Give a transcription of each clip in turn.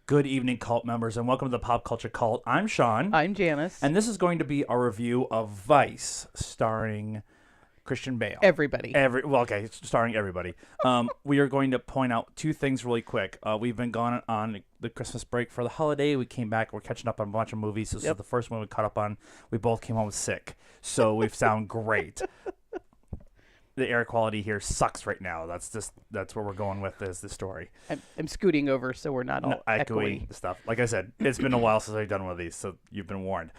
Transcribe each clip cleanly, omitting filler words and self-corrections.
Good evening, cult members, and welcome to the Pop Culture Cult. I'm Sean. I'm Janice. And this is going to be a review of Vice, starring Christian Bale. Everybody. Starring everybody. We are going to point out two things really quick. We've been gone on the Christmas break for the holiday. We came back. We're catching up on a bunch of movies. This is the first one we caught up on. We both came home sick, so we sound great. The air quality here sucks right now. That's where we're going with this story. I'm scooting over so we're not all echoey stuff. Like I said, it's been a while since I've done one of these, so you've been warned.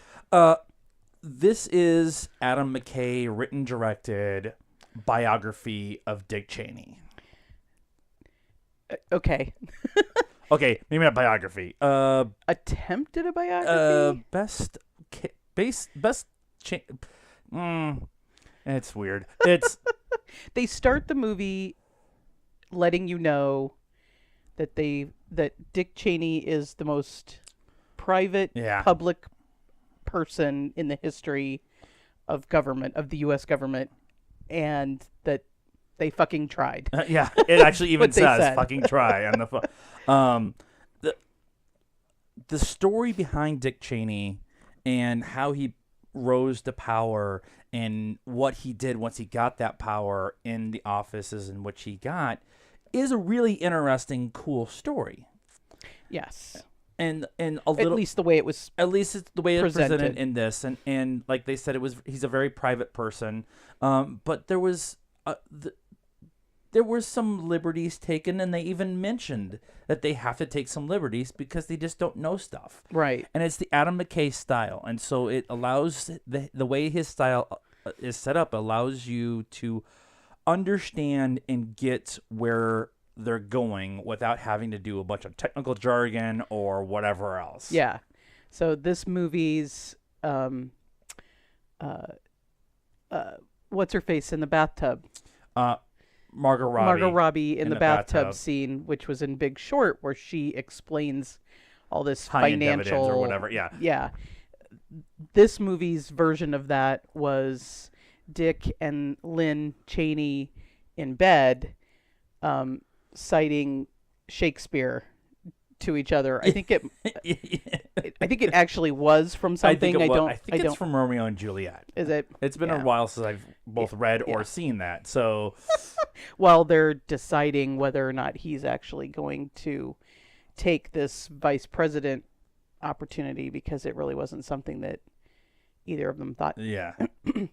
This is Adam McKay written, directed biography of Dick Cheney. Okay. Okay, maybe not biography. Attempted a biography? It's weird. It's They start the movie letting you know that Dick Cheney is the most private public person in the history of government, of the U.S. government, and that they fucking tried. It actually even says fucking try on the the story behind Dick Cheney and how he rose to power and what he did once he got that power in the offices in which he got is a really interesting, cool story. Yes. And a little, at least the way it was it's the way it was presented presented in this, and like they said, he's a very private person, but there was some liberties taken, and they even mentioned that they have to take some liberties because they just don't know stuff. Right. And it's the Adam McKay style, and so it allows the way his style is set up allows you to understand and get where they're going without having to do a bunch of technical jargon or whatever else. Yeah. So this movie's what's her face in the bathtub? Margot Robbie in the bathtub scene, which was in Big Short, where she explains all this financial or whatever. Yeah. Yeah. This movie's version of that was Dick and Lynn Cheney in bed, citing Shakespeare to each other. I think it. I think it actually was from something. I think it's from Romeo and Juliet. Is it? It's been a while since I've both read or seen that. So, while they're deciding whether or not he's actually going to take this vice president opportunity, because it really wasn't something that either of them thought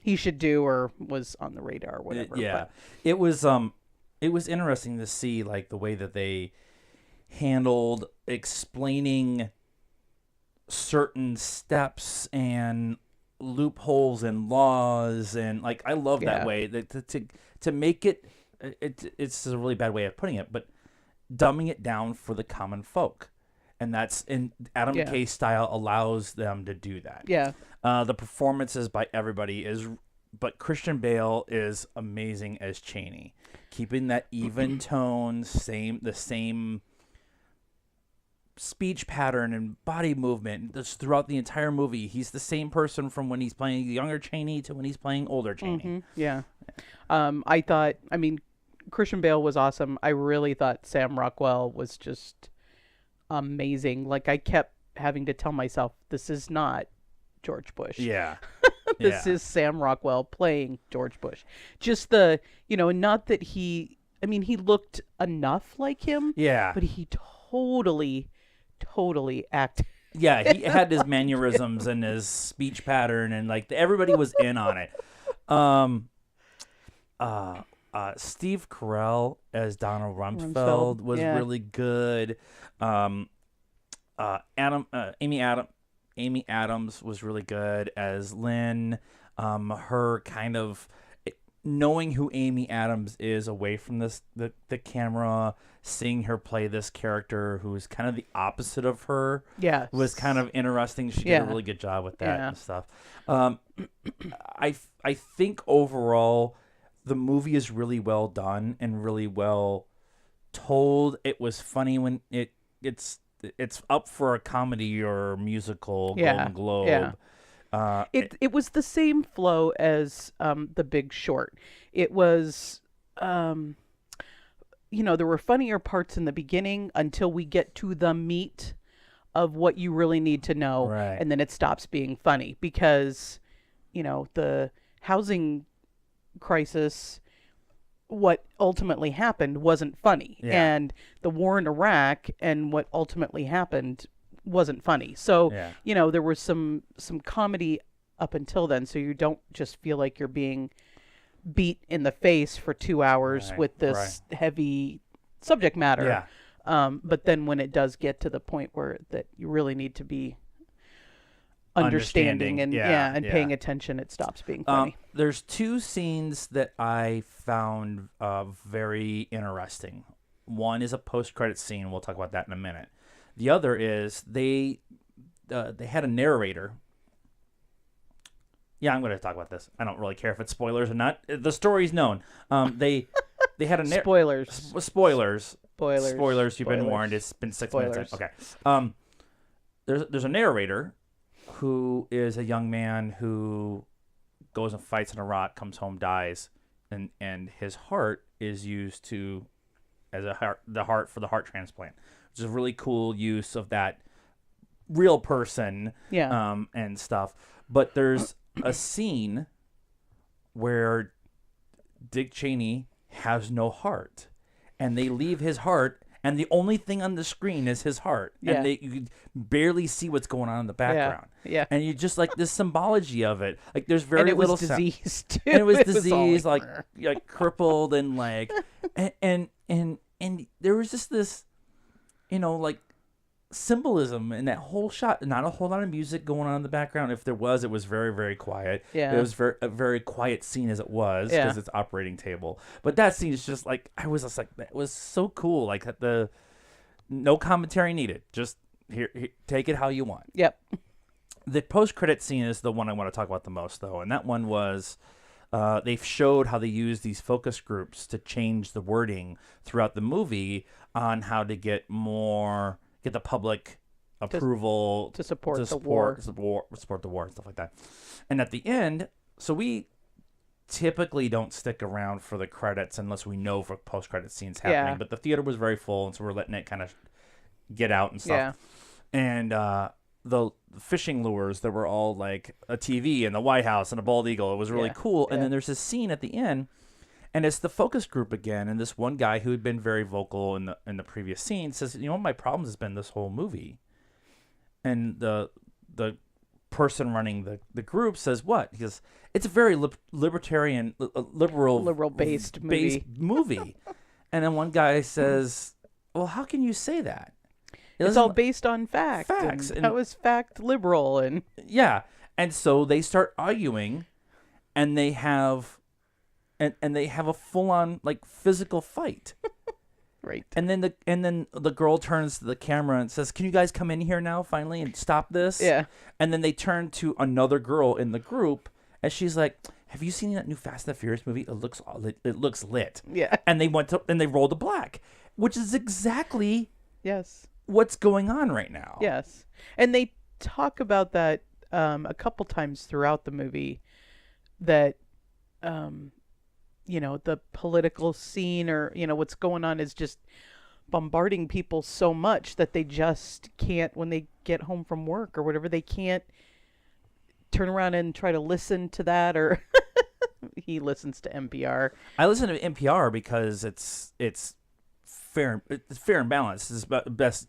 he should do or was on the radar or whatever. It was interesting to see like the way that they handled explaining certain steps and loopholes and laws, and like I love that way to make it's a really bad way of putting it, but dumbing it down for the common folk. And that's in Adam McKay style allows them to do that. Yeah. The performances by everybody but Christian Bale is amazing as Cheney, keeping that even tone, the same speech pattern and body movement just throughout the entire movie. He's the same person from when he's playing younger Cheney to when he's playing older Cheney. Mm-hmm. Yeah. Christian Bale was awesome. I really thought Sam Rockwell was just amazing. Like, I kept having to tell myself, this is not George Bush. Yeah. This is Sam Rockwell playing George Bush. Just not that he looked enough like him. Yeah. But he totally acted. Yeah, he had his mannerisms and his speech pattern, and like everybody was in on it. Steve Carell as Donald Rumsfeld was really good. Amy Adams was really good as Lynn. Her kind of knowing who Amy Adams is away from the camera, seeing her play this character who's kind of the opposite of her, was kind of interesting. She did a really good job with that and stuff. I think overall the movie is really well done and really well told. It was funny when it's up for a comedy or musical Golden Globe. Yeah. It was the same flow as The Big Short. It was, there were funnier parts in the beginning until we get to the meat of what you really need to know, Right. and then it stops being funny because, the housing crisis, what ultimately happened wasn't funny, and the war in Iraq and what ultimately happened wasn't funny. So, there was some comedy up until then, so you don't just feel like you're being beat in the face for 2 hours with this heavy subject matter. But then when it does get to the point where that you really need to be understanding and paying attention, it stops being funny. There's two scenes that I found very interesting. One is a post-credit scene. We'll talk about that in a minute. The other is they had a narrator. Yeah, I'm going to talk about this. I don't really care if it's spoilers or not. The story's known. They had a Spoilers. Spoilers. You've been warned. It's been 6 minutes. Okay. There's a narrator who is a young man who goes and fights in Iraq, comes home, dies, and his heart is used as the heart for the heart transplant, which is a really cool use of that real person. And stuff. But there's a scene where Dick Cheney has no heart, and they leave his heart, and the only thing on the screen is his heart, and you can barely see what's going on in the background. And you just like the symbology of it. Like there's very little disease too. And it was disease, like crippled, and like, and there was just this, like, symbolism in that whole shot. Not a whole lot of music going on in the background. If there was, it was very, very quiet. It was a very quiet scene as it was, because it's operating table. But that scene is just like, I was just like, that was so cool. Like no commentary needed. Just here, take it how you want. The post-credit scene is the one I want to talk about the most, though, and that one was they've showed how they use these focus groups to change the wording throughout the movie on how to get the public approval to support the war and stuff like that. And at the end, so we typically don't stick around for the credits unless we know for post-credit scenes happening. But the theater was very full, and so we're letting it kind of get out and stuff. And the fishing lures that were all like a TV and the White House and a bald eagle, it was really cool. And then there's this scene at the end, and it's the focus group again, and this one guy who had been very vocal in the previous scene says, one of my problems has been this whole movie. And the person running the group says, what? He goes, it's a very libertarian, liberal-based movie. And then one guy says, well, how can you say that? It's all based on facts. And how is fact liberal? And and so they start arguing, and they have a full-on like physical fight. Right. And then the girl turns to the camera and says, "Can you guys come in here now, finally, and stop this?" And then they turn to another girl in the group, and she's like, "Have you seen that new Fast and the Furious movie? It looks lit." And they rolled the black, which is exactly what's going on right now. And they talk about that a couple times throughout the movie, that the political scene, or what's going on, is just bombarding people so much that they just can't, when they get home from work or whatever, they can't turn around and try to listen to that. Or he listens to NPR. I listen to NPR because it's fair and balanced. It's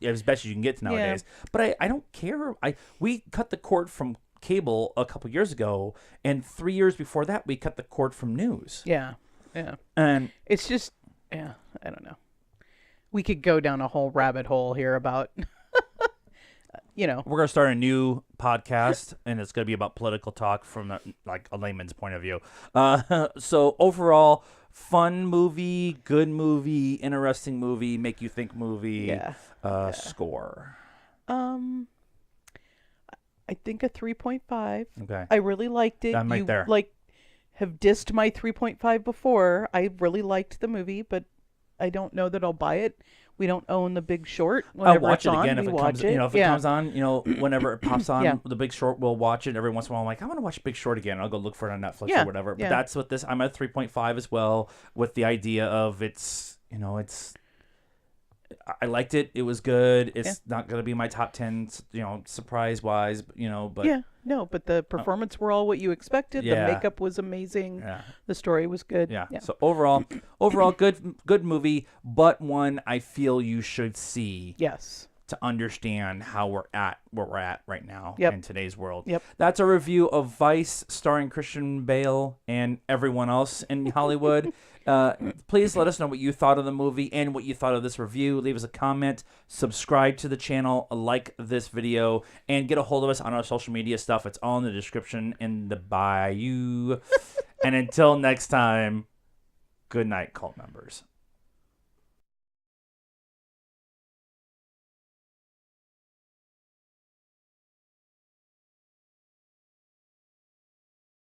as best you can get nowadays. But I don't care. We cut the cord from cable a couple years ago, and 3 years before that we cut the cord from news. And it's just I don't know. We could go down a whole rabbit hole here about we're gonna start a new podcast, and it's gonna be about political talk from like a layman's point of view. So overall, fun movie, good movie, interesting movie, make you think movie. Score. I think a 3.5. Okay. I really liked it. I'm right there. Have dissed my 3.5 before. I really liked the movie, but I don't know that I'll buy it. We don't own The Big Short. I'll watch it again if it comes. If it comes on, whenever it pops on, The Big Short, we'll watch it every once in a while. I'm like, I want to watch Big Short again. I'll go look for it on Netflix or whatever. But that's what this. I'm at 3.5 as well, with the idea of it's I liked it. It was good. It's not going to be my top 10, surprise wise, but yeah, no, but the performance were all what you expected. The makeup was amazing. Yeah. The story was good. Yeah. So overall, good movie, but one I feel you should see. Yes. To understand how we're at where we're at right now in today's world. Yep. That's a review of Vice, starring Christian Bale and everyone else in Hollywood. Please let us know what you thought of the movie and what you thought of this review. Leave us a comment, subscribe to the channel, like this video, and get a hold of us on our social media stuff. It's all in the description in the bio. And until next time, good night, cult members.